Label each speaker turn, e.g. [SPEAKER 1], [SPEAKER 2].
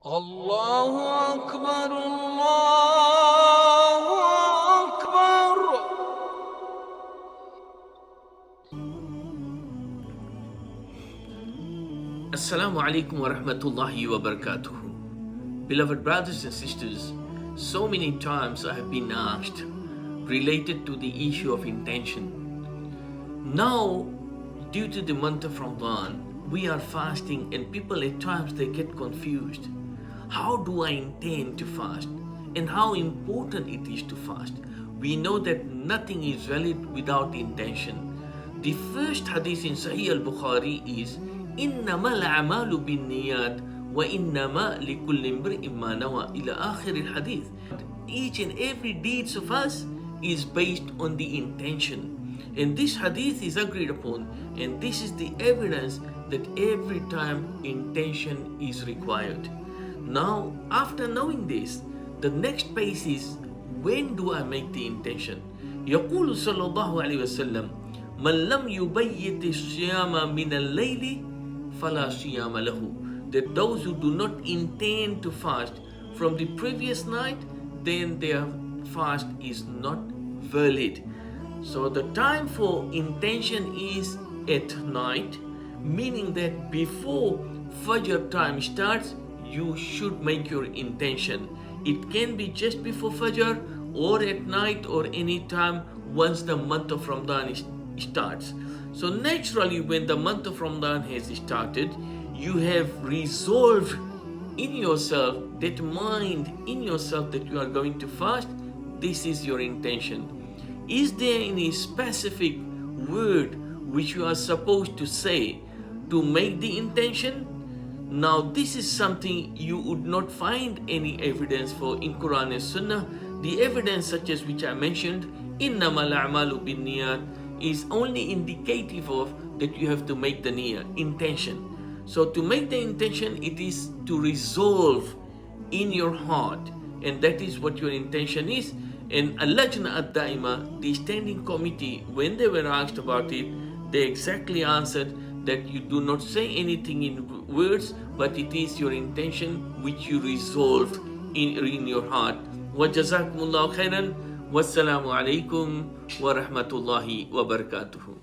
[SPEAKER 1] Allahu Akbar, Allahu Akbar.
[SPEAKER 2] Assalamu alaikum wa rahmatullahi wa barakatuh. Beloved brothers and sisters, so many times I have been asked related to the issue of intention. Now, due to the month of Ramadan, we are fasting and people at times they get confused. How do I intend to fast? And how important it is to fast? We know that nothing is valid without intention. The first hadith in Sahih al-Bukhari is إنما الأعمال بالنيات وإنما لكل امرئ ما نوى إلى آخر الحديث. Each and every deeds of us is based on the intention. And this hadith is agreed upon, and this is the evidence that every time intention is required. Now, after knowing this, the next phase is, when do I make the intention? يقول صلى الله عليه وسلم من لم يبيت الصيام من الليل فلا صيام له. That those who do not intend to fast from the previous night, then their fast is not valid. So the time for intention is at night, meaning that before Fajr time starts, you should make your intention. It can be just before Fajr or at night or any time once the month of Ramadan starts. So naturally, when the month of Ramadan has started, you have resolved in yourself, that mind in yourself, that you are going to fast. This is your intention. Is there any specific word which you are supposed to say to make the intention? Now, this is something you would not find any evidence for in Quran and Sunnah. The evidence such as which I mentioned, إِنَّمَا الْأَعْمَالُ بِالنِّيَّاتِ, is only indicative of that you have to make the niyyah, intention. So to make the intention, it is to resolve in your heart, and that is what your intention is. And Al-Lajna Ad-Daima, the standing committee, when they were asked about it, they exactly answered that you do not say anything in words, but it is your intention which you resolved in your heart. Wa jazakumullahu khairan. Wassalamu alaikum wa rahmatullahi wa barakatuhu.